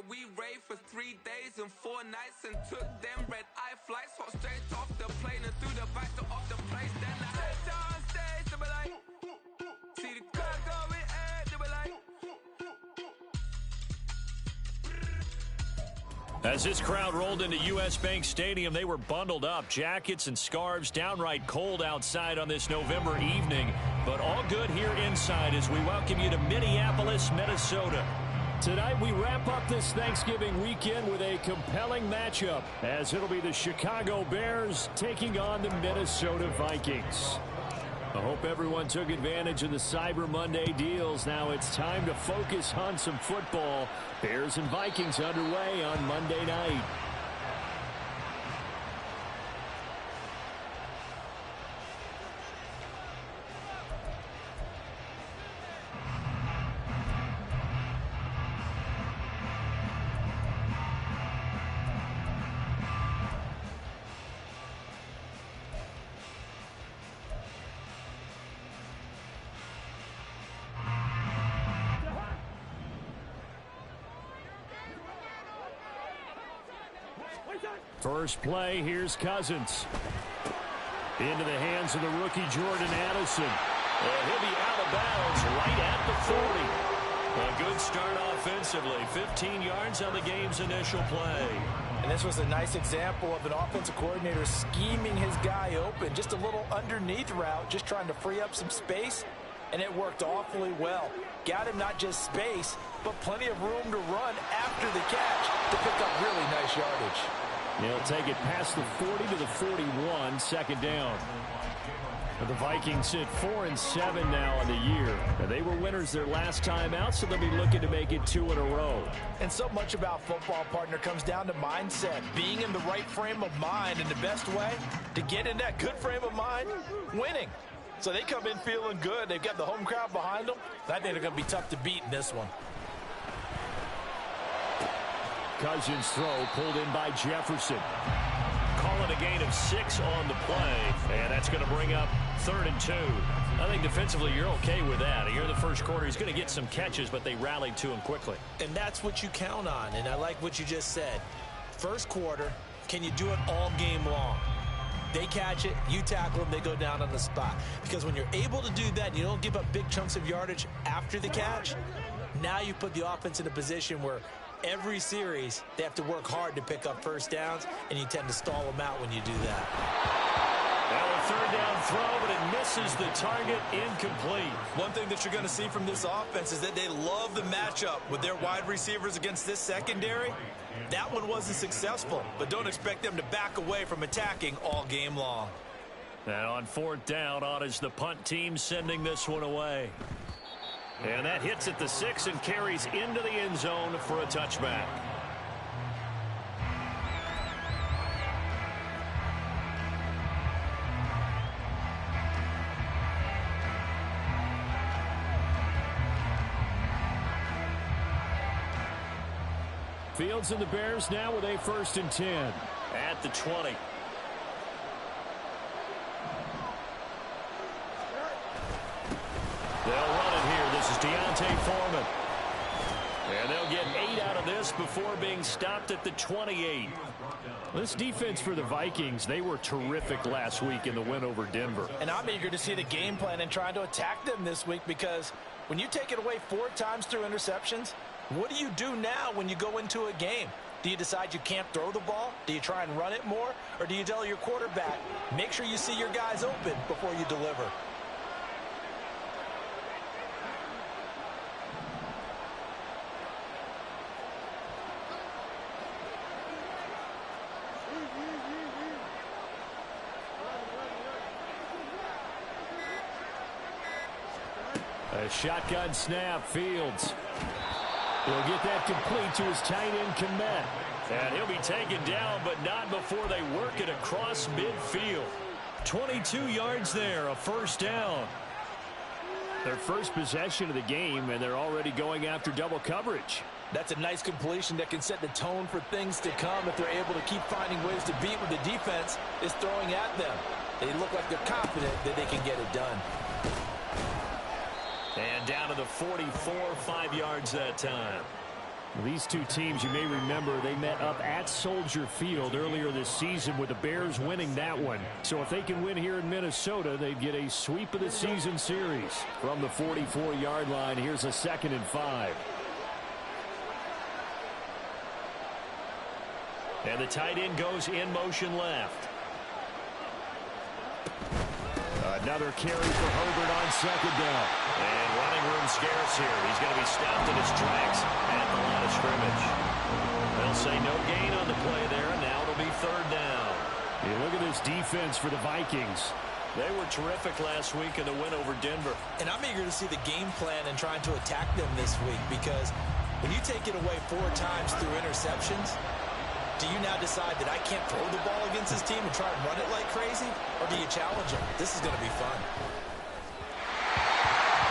we raved for 3 days and 4 nights and took them red-eye flights. Hot straight off the plane and through the back door of the place. Then I stepped on stage, they were like, see the crowd going ahead, they were like. As this crowd rolled into U.S. Bank Stadium, they were bundled up, jackets and scarves, downright cold outside on this November evening. But all good here inside as we welcome you to Minneapolis, Minnesota. Tonight we wrap up this Thanksgiving weekend with a compelling matchup, as it'll be the Chicago Bears taking on the Minnesota Vikings. I hope everyone took advantage of the Cyber Monday deals. Now it's time to focus on some football. Bears and Vikings underway on Monday night. First play, here's Cousins. Into the hands of the rookie Jordan Addison. And he'll be out of bounds right at the 40. A good start offensively. 15 yards on the game's initial play. And this was a nice example of an offensive coordinator scheming his guy open. Just a little underneath route, just trying to free up some space. And it worked awfully well. Got him not just space, but plenty of room to run after the catch to pick up really nice yardage. He'll take it past the 40 to the 41, second down. But the Vikings sit 4-7 now on the year. And they were winners their last time out, so they'll be looking to make it 2 in a row. And so much about football, partner, comes down to mindset. Being in the right frame of mind, and the best way to get in that good frame of mind, winning. So they come in feeling good. They've got the home crowd behind them. I think they're going to be tough to beat in this one. Cousins' throw pulled in by Jefferson. Calling a gain of 6 on the play, and that's going to bring up 3rd and 2. I think defensively you're okay with that. Here in the first quarter, he's going to get some catches, but they rallied to him quickly. And that's what you count on, and I like what you just said. First quarter, can you do it all game long? They catch it, you tackle them, they go down on the spot. Because when you're able to do that and you don't give up big chunks of yardage after the catch, now you put the offense in a position where every series, they have to work hard to pick up first downs, and you tend to stall them out when you do that. Now a 3rd down throw, but it misses the target, incomplete. One thing that you're going to see from this offense is that they love the matchup with their wide receivers against this secondary. That one wasn't successful, but don't expect them to back away from attacking all game long. And on 4th down, on is the punt team sending this one away. And that hits at the 6 and carries into the end zone for a touchback. Fields and the Bears now with a 1st and 10 at the 20. They'll run it here. This is Deontay Foreman. And they'll get 8 out of this before being stopped at the 28. This defense for the Vikings, they were terrific last week in the win over Denver. And I'm eager to see the game plan and trying to attack them this week, because when you take it away 4 times through interceptions, what do you do now when you go into a game? Do you decide you can't throw the ball? Do you try and run it more? Or do you tell your quarterback, make sure you see your guys open before you deliver? A shotgun snap, Fields. He'll get that complete to his tight end, Kmet. And he'll be taken down, but not before they work it across midfield. 22 yards there, a 1st down. Their first possession of the game, and they're already going after double coverage. That's a nice completion that can set the tone for things to come if they're able to keep finding ways to beat what the defense is throwing at them. They look like they're confident that they can get it done. And down to the 44, 5 yards that time. These two teams, you may remember, they met up at Soldier Field earlier this season with the Bears winning that one. So if they can win here in Minnesota, they'd get a sweep of the season series. From the 44-yard line, here's a 2nd and 5. And the tight end goes in motion left. Another carry for Herbert on 2nd down. And running room scarce here. He's going to be stopped in his tracks at the line of scrimmage. They'll say no gain on the play there, and now it'll be 3rd down. Yeah, look at this defense for the Vikings. They were terrific last week in the win over Denver. And I'm eager to see the game plan and trying to attack them this week, because when you take it away 4 times through interceptions, do you now decide that I can't throw the ball against this team and try and run it like crazy? Or do you challenge them? This is going to be fun.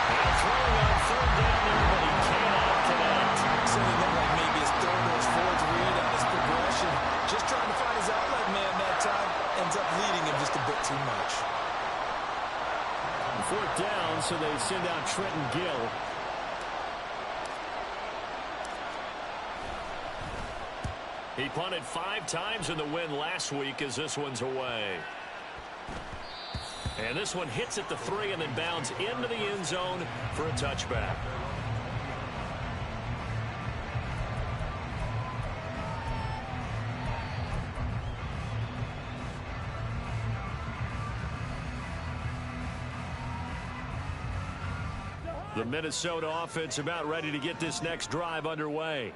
Now throwing on 3rd down there, but he cannot connect. Certainly looked like maybe his 3rd or his 4th read on his progression. Just trying to find his outlet man that time. Ends up leading him just a bit too much. 4th down, so they send out Trenton Gill. He punted 5 times in the win last week as this one's away. And this one hits at the 3 and then bounds into the end zone for a touchback. The Minnesota offense about ready to get this next drive underway.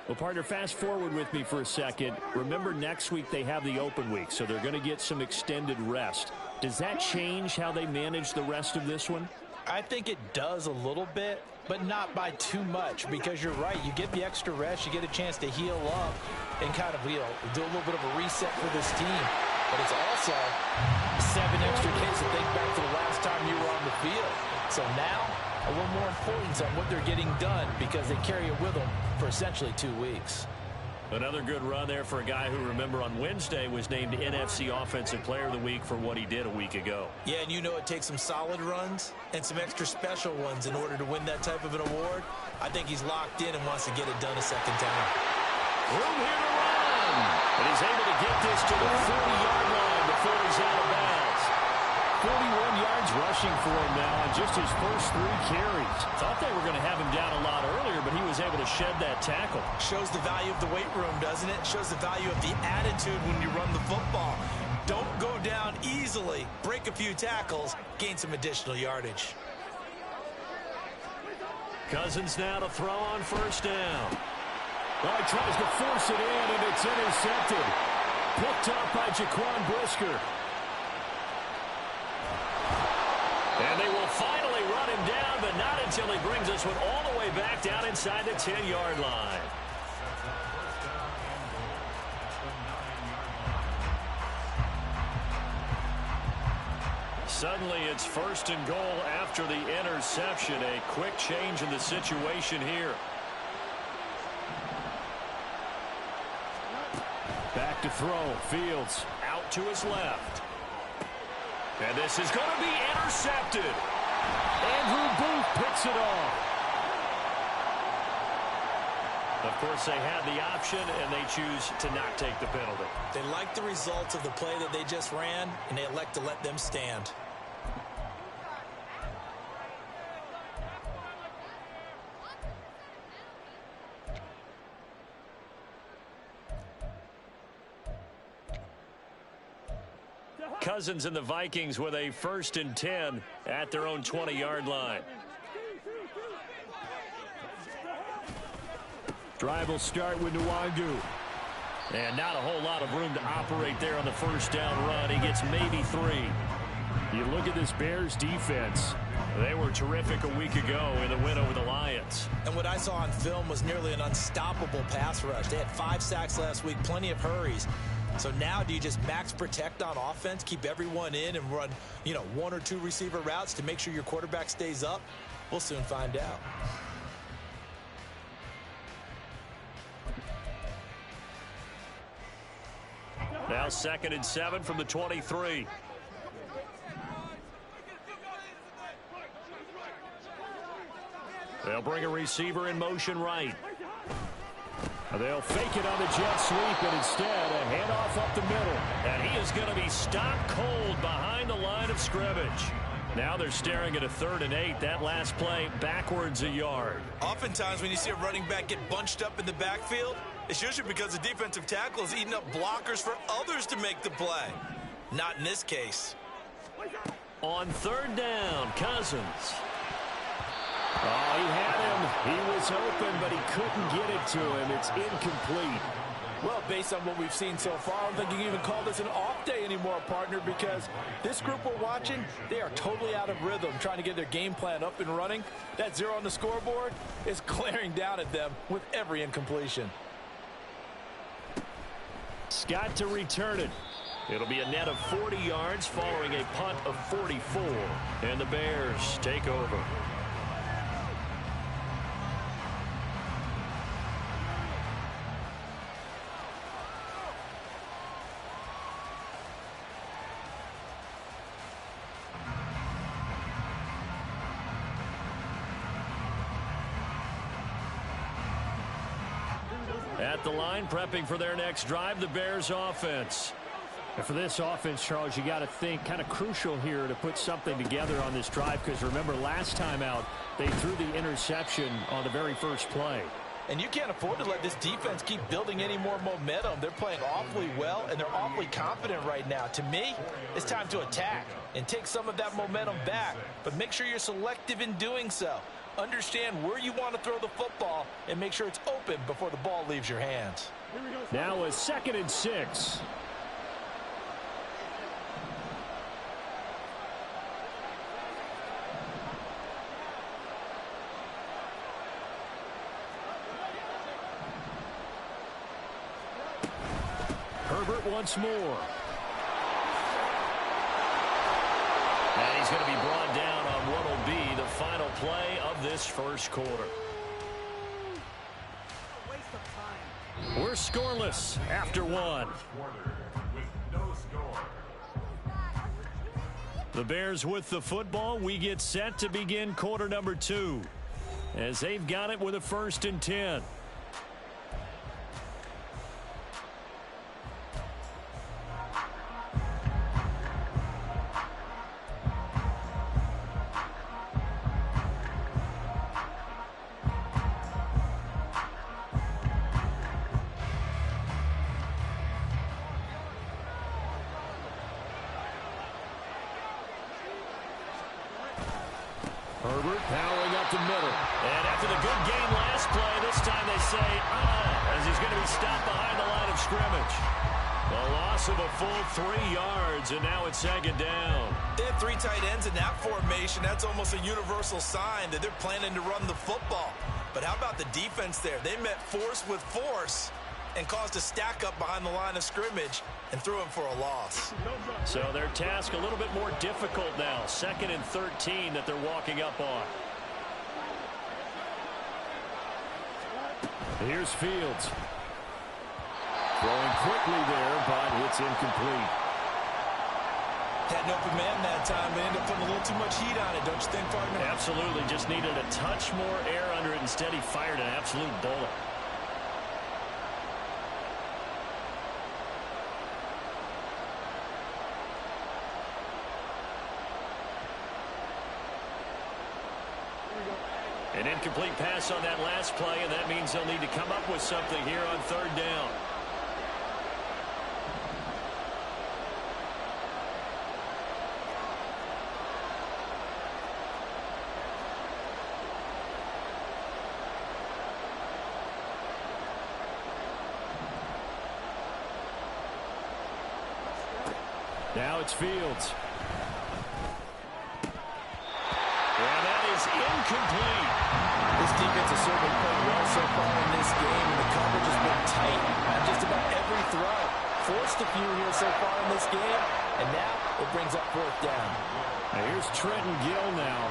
Well, partner, fast forward with me for a second. Remember, next week they have the open week, so they're going to get some extended rest. Does that change how they manage the rest of this one? I think it does a little bit, but not by too much, because you're right. You get the extra rest, you get a chance to heal up and kind of, do a little bit of a reset for this team. But it's also 7 extra days to think back to the last time you were on the field. So now, a little more importance on what they're getting done, because they carry it with them for essentially 2 weeks. Another good run there for a guy who, remember, on Wednesday was named NFC Offensive Player of the Week for what he did a week ago. Yeah, and it takes some solid runs and some extra special ones in order to win that type of an award. I think he's locked in and wants to get it done a second time. Room here to run. And he's able to get this to the 40-yard line before he's out of bounds. 41 yards rushing for him now on just his first 3 carries. Thought they were going to have him down a lot earlier, but he was able to shed that tackle. Shows the value of the weight room, doesn't it? Shows the value of the attitude when you run the football. Don't go down easily. Break a few tackles. Gain some additional yardage. Cousins now to throw on 1st down. Well, he tries to force it in, and it's intercepted. Picked up by Jaquan Brisker. And they will finally run him down, but not until he brings this one all the way back down inside the 10-yard line. Suddenly it's 1st and goal after the interception. A quick change in the situation here. Back to throw. Fields out to his left. And this is going to be intercepted. Andrew Booth picks it off. Of course, they had the option, and they choose to not take the penalty. They like the results of the play that they just ran, and they elect to let them stand. Cousins and the Vikings with a 1st and 10 at their own 20-yard line. Drive will start with Nwangu. And not a whole lot of room to operate there on the 1st down run. He gets maybe 3. You look at this Bears defense. They were terrific a week ago in the win over the Lions. And what I saw on film was nearly an unstoppable pass rush. They had 5 sacks last week, plenty of hurries. So now do you just max protect on offense, keep everyone in, and run, 1 or 2 receiver routes to make sure your quarterback stays up? We'll soon find out. Now 2nd and 7 from the 23. They'll bring a receiver in motion right. They'll fake it on the jet sweep, and instead a handoff up the middle. And he is going to be stopped cold behind the line of scrimmage. Now they're staring at a 3rd and 8. That last play backwards a yard. Oftentimes when you see a running back get bunched up in the backfield, it's usually because the defensive tackle is eating up blockers for others to make the play. Not in this case. On 3rd down, Cousins. Oh, he had him. He was open, but he couldn't get it to him. It's incomplete. Well, based on what we've seen so far, I don't think you can even call this an off day anymore, partner, because this group we're watching, they are totally out of rhythm, trying to get their game plan up and running. That 0 on the scoreboard is glaring down at them with every incompletion. Scott to return it. It'll be a net of 40 yards following a punt of 44. And the Bears take over. At the line, prepping for their next drive, the Bears offense. And for this offense, Charles, you got to think kind of crucial here to put something together on this drive, because remember last time out, they threw the interception on the very first play. And you can't afford to let this defense keep building any more momentum. They're playing awfully well, and they're awfully confident right now. To me, it's time to attack and take some of that momentum back, but make sure you're selective in doing so. Understand where you want to throw the football and make sure it's open before the ball leaves your hands. Now a 2nd and 6. Herbert once more. And he's going to be brought down on what will be the final play of this first quarter. We're scoreless after 1. The Bears with the football. We get set to begin quarter number 2 as they've got it with a 1st and 10. Herbert powering up the middle. And after the good game last play, this time they say, as he's going to be stopped behind the line of scrimmage. A loss of a full 3 yards, and now it's 2nd down. They have 3 tight ends in that formation. That's almost a universal sign that they're planning to run the football. But how about the defense there? They met force with force and caused a stack up behind the line of scrimmage and threw him for a loss. So their task a little bit more difficult now. 2nd and 13 that they're walking up on. Here's Fields. Throwing quickly there, but it's incomplete. Had an open man that time. They ended up putting a little too much heat on it, don't you think, partner? Absolutely. Just needed a touch more air under it. Instead, he fired an absolute bullet. An incomplete pass on that last play, and that means they'll need to come up with something here on 3rd down. Now it's Fields. And that is incomplete. This defense has certainly played well so far in this game, and the coverage has been tight on just about every throw. Forced a few here so far in this game, and now it brings up 4th down. Now here's Trenton Gill now.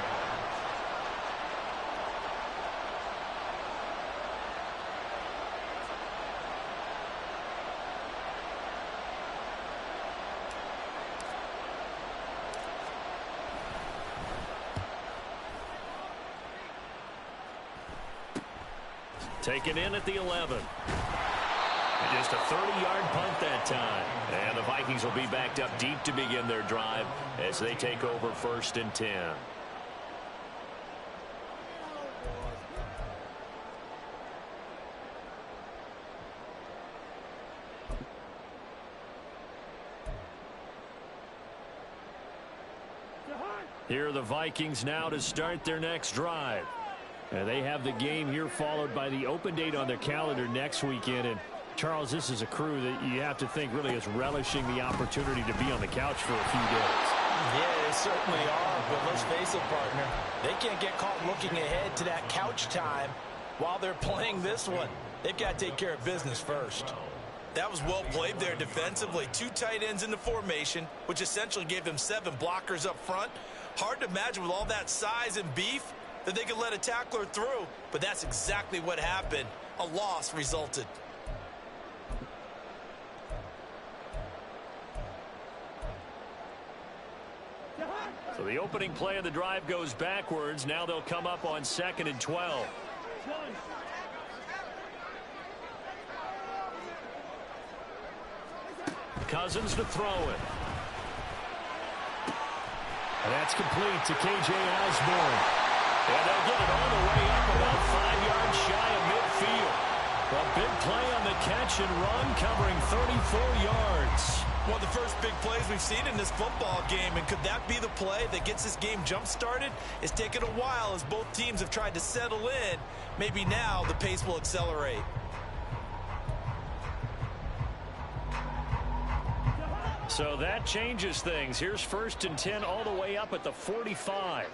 Taken in at the 11. And just a 30-yard punt that time. And the Vikings will be backed up deep to begin their drive as they take over 1st and 10. Here are the Vikings now to start their next drive. And they have the game here followed by the open date on their calendar next weekend. And Charles, this is a crew that you have to think really is relishing the opportunity to be on the couch for a few days. Yeah, they certainly are, but let's face it, partner. They can't get caught looking ahead to that couch time while they're playing this one. They've got to take care of business first. That was well played there defensively. 2 tight ends in the formation, which essentially gave them 7 blockers up front. Hard to imagine with all that size and beef that they could let a tackler through, but that's exactly what happened. A loss resulted. So the opening play of the drive goes backwards. Now they'll come up on 2nd and 12. Cousins to throw it. And that's complete to K.J. Osborne. And they'll get it all the way up about 5 yards shy of midfield. A big play on the catch and run covering 34 yards. One of the first big plays we've seen in this football game, and could that be the play that gets this game jump-started? It's taken a while as both teams have tried to settle in. Maybe now the pace will accelerate. So that changes things. Here's 1st and 10 all the way up at the 45.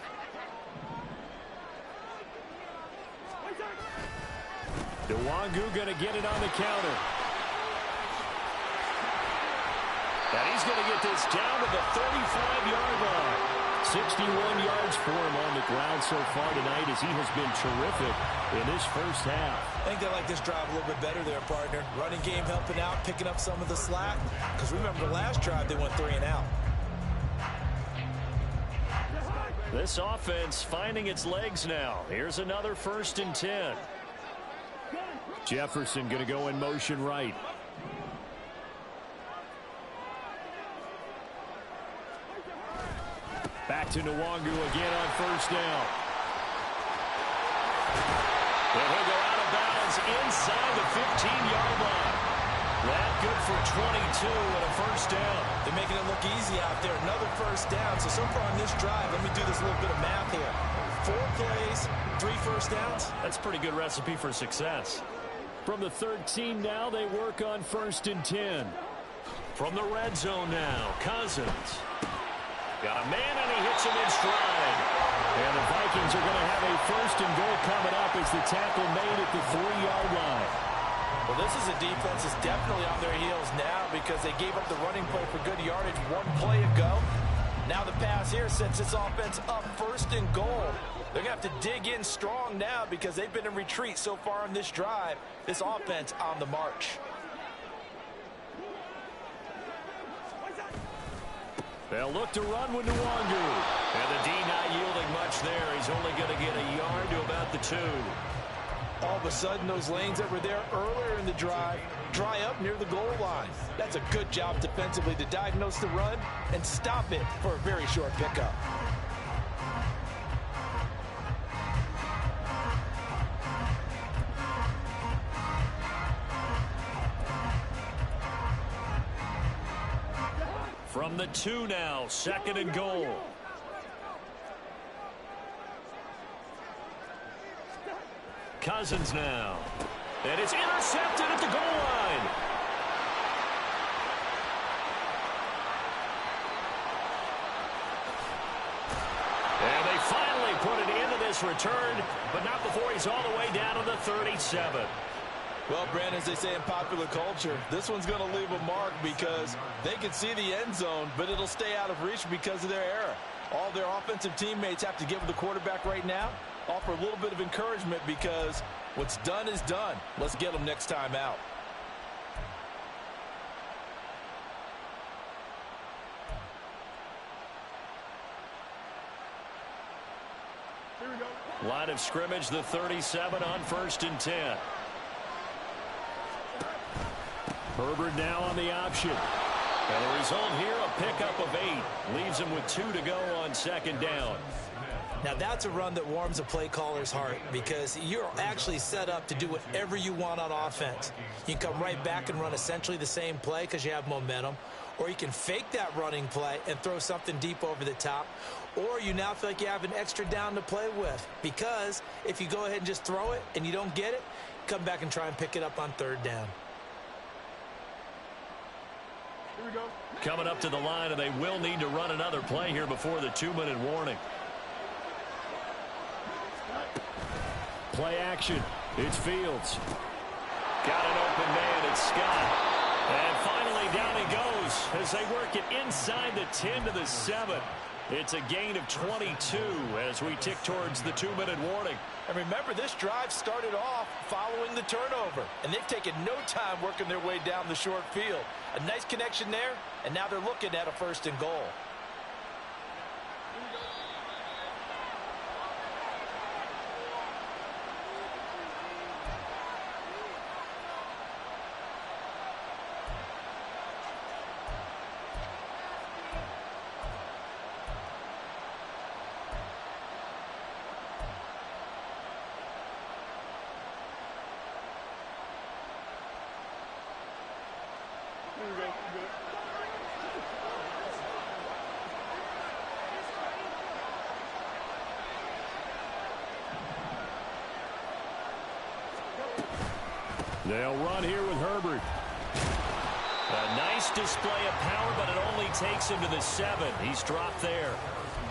Nwangu going to get it on the counter. And he's going to get this down to the 35-yard line. 61 yards for him on the ground so far tonight as he has been terrific in this first half. I think they like this drive a little bit better there, partner. Running game helping out, picking up some of the slack. Because remember the last drive, they went 3 and out. This offense finding its legs now. Here's another 1st and 10. Jefferson going to go in motion right. Back to Nwangu again on 1st down. And he'll go out of bounds inside the 15-yard line. That good for 22 and a 1st down. They're making it look easy out there. Another 1st down. So far on this drive, let me do this little bit of math here. 4 plays, 3 1st downs. That's a pretty good recipe for success. From the 13 now, they work on 1st and 10. From the red zone now, Cousins. Got a man, and he hits him in stride. And the Vikings are going to have a 1st and goal coming up as the tackle made at the 3-yard line. Well, this is a defense that's definitely on their heels now because they gave up the running play for good yardage 1 play ago. Now the pass here sets this offense up 1st and goal. They're going to have to dig in strong now because they've been in retreat so far on this drive. This offense on the march. They'll look to run with Nwangu. And the D not yielding much there. He's only going to get a yard to about the 2. All of a sudden, those lanes that were there earlier in the drive dry up near the goal line. That's a good job defensively to diagnose the run and stop it for a very short pickup. From the 2 now, 2nd and goal. Cousins now. And it's intercepted at the goal line. And they finally put it into this return, but not before he's all the way down to the 37. Well, Brandon, as they say in popular culture, this one's going to leave a mark because they can see the end zone, but it'll stay out of reach because of their error. All their offensive teammates have to give the quarterback right now, offer a little bit of encouragement because what's done is done. Let's get them next time out. Line of scrimmage, the 37 on 1st and 10. Herbert now on the option. And the result here, a pickup of 8. Leaves him with 2 to go on second down. Now, that's a run that warms a play caller's heart because you're actually set up to do whatever you want on offense. You can come right back and run essentially the same play because you have momentum, or you can fake that running play and throw something deep over the top, or you now feel like you have an extra down to play with because if you go ahead and just throw it and you don't get it, come back and try and pick it up on third down. Here we go. Coming up to the line, and they will need to run another play here before the 2-minute warning. Play action. It's Fields. Got an open man. It's Scott. And finally down he goes as they work it inside the 10 to the 7. It's a gain of 22 as we tick towards the 2-minute warning. And remember, this drive started off following the turnover, and they've taken no time working their way down the short field. A nice connection there, and now they're looking at a 1st and goal. They'll run here with Herbert. A nice display of power, but it only takes him to the 7. He's dropped there.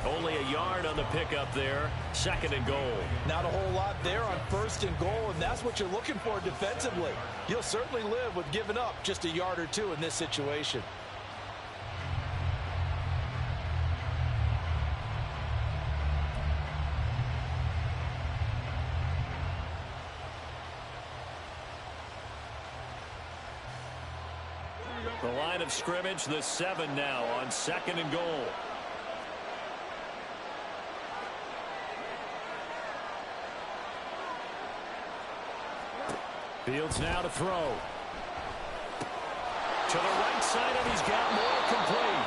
Only a yard on the pickup there. 2nd and goal. Not a whole lot there on 1st and goal, and that's what you're looking for defensively. You'll certainly live with giving up just a yard or 2 in this situation. The line of scrimmage, the 7 now on 2nd and goal. Fields now to throw. To the right side, and he's got more complete.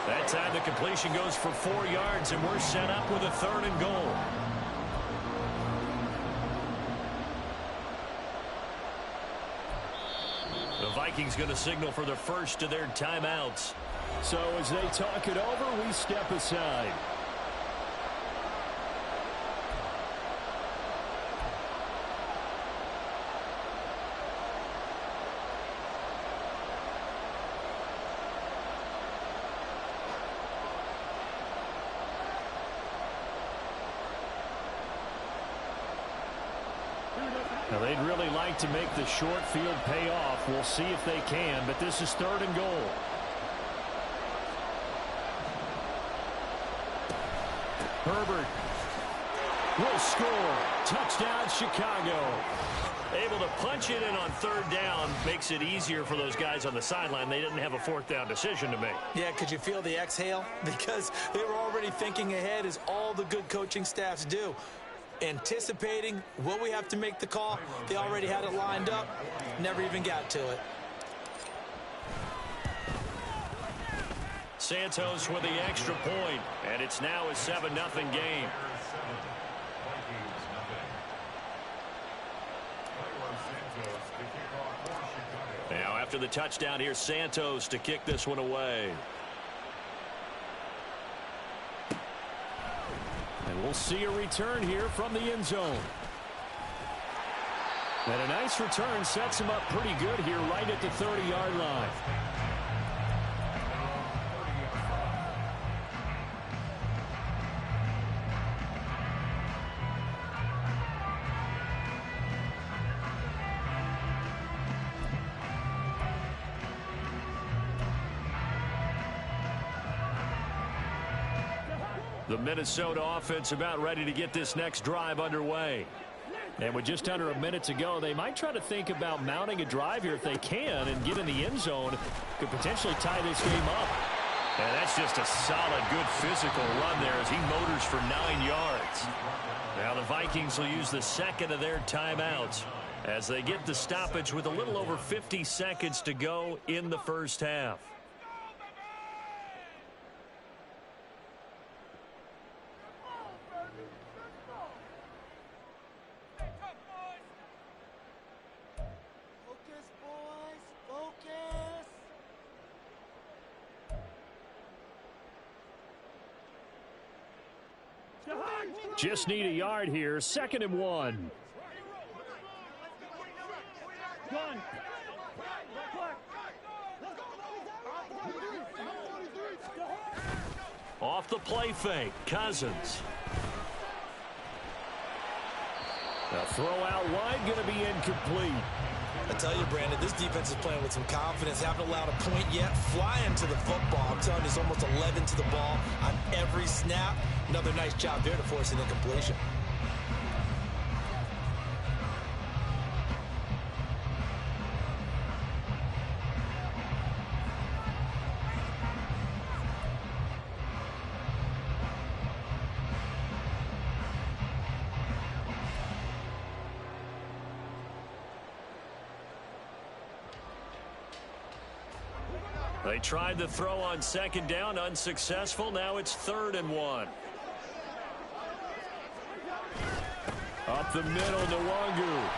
That time the completion goes for 4 yards, and we're set up with a 3rd and goal. The Vikings going to signal for the first of their timeouts. So as they talk it over, we step aside. Now, they'd really like to make the short field pay off. We'll see if they can, but this is 3rd and goal. Herbert will score. Touchdown, Chicago. Able to punch it in on 3rd down. Makes it easier for those guys on the sideline. They didn't have a 4th down decision to make. Yeah, could you feel the exhale? Because they were already thinking ahead, as all the good coaching staffs do. Anticipating, will we have to make the call? They already had it lined up, never even got to it. Santos with the extra point, and it's now a 7-0 game. Now after the touchdown, here's Santos to kick this one away. And we'll see a return here from the end zone. And a nice return sets him up pretty good here right at the 30-yard line. The Minnesota offense about ready to get this next drive underway. And with just under a minute to go, they might try to think about mounting a drive here if they can and get in the end zone. Could potentially tie this game up. And that's just a solid, good physical run there as he motors for 9 yards. Now the Vikings will use the 2nd of their timeouts. as they get the stoppage with a little over 50 seconds to go in the first half. Just need a yard here. 2nd and 1. Off the play fake, Cousins. A throw out wide, going to be incomplete. I tell you, Brandon, this defense is playing with some confidence. Haven't allowed a point yet. Flying to the football. I'm telling you, it's almost 11 to the ball on every snap. Another nice job there to force an incompletion. They tried the throw on 2nd down, unsuccessful. Now it's 3rd and 1. Up the middle, Nwangu.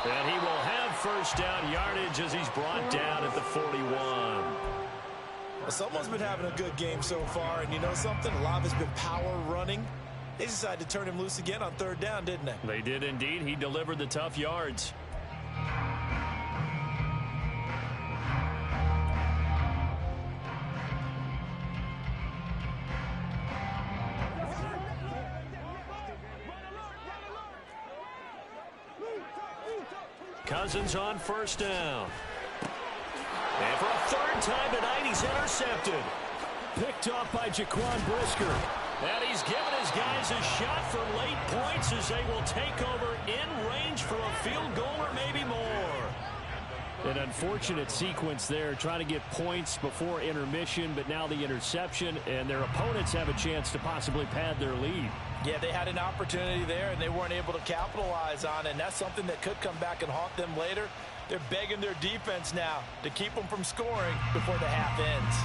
And he will have first down yardage as he's brought down at the 41. Well, someone's been having a good game so far, and you know something? A lot of it's been power running. They decided to turn him loose again on 3rd down, didn't they? They did indeed. He delivered the tough yards. Cousins on 1st down. And for a 3rd time tonight, he's intercepted. Picked off by Jaquan Brisker. And he's given his guys a shot for late points as they will take over in range for a field goal or maybe more. An unfortunate sequence there, trying to get points before intermission, but now the interception, and their opponents have a chance to possibly pad their lead. Yeah, they had an opportunity there, and they weren't able to capitalize on it, and that's something that could come back and haunt them later. They're begging their defense now to keep them from scoring before the half ends.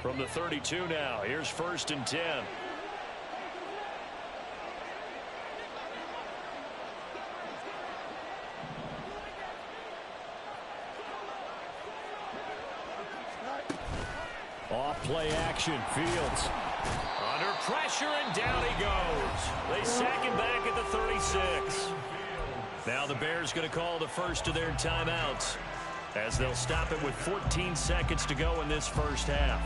From the 32 now, here's 1st and 10. Off play action, Fields. Under pressure, and down he goes. They sack him back at the 36. Now the Bears going to call the first of their timeouts, as they'll stop it with 14 seconds to go in this first half.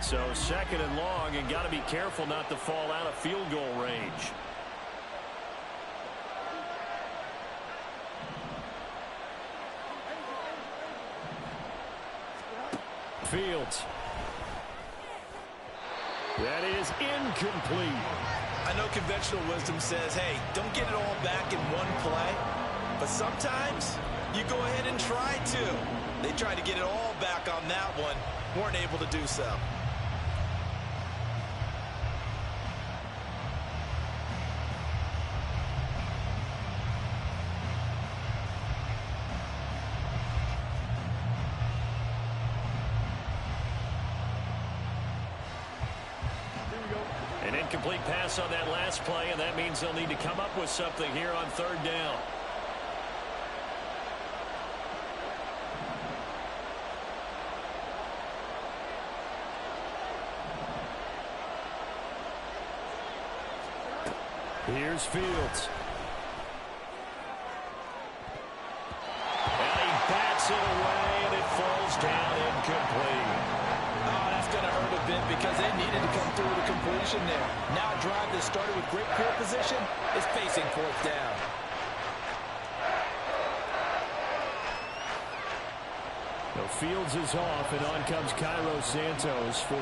So 2nd and long, and got to be careful not to fall out of field goal range. Fields. That is incomplete. I know conventional wisdom says, hey, don't get it all back in one play. But sometimes you go ahead and try to. They tried to get it all back on that one. Weren't able to do so. An incomplete pass on that last play, and that means they'll need to come up with something here on 3rd down. Here's Fields. And he bats it away, and it falls down incomplete. Oh, that's going to hurt a bit because they needed to come through the completion there. Now a drive that started with great field position is facing 4th down. So Fields is off, and on comes Cairo Santos for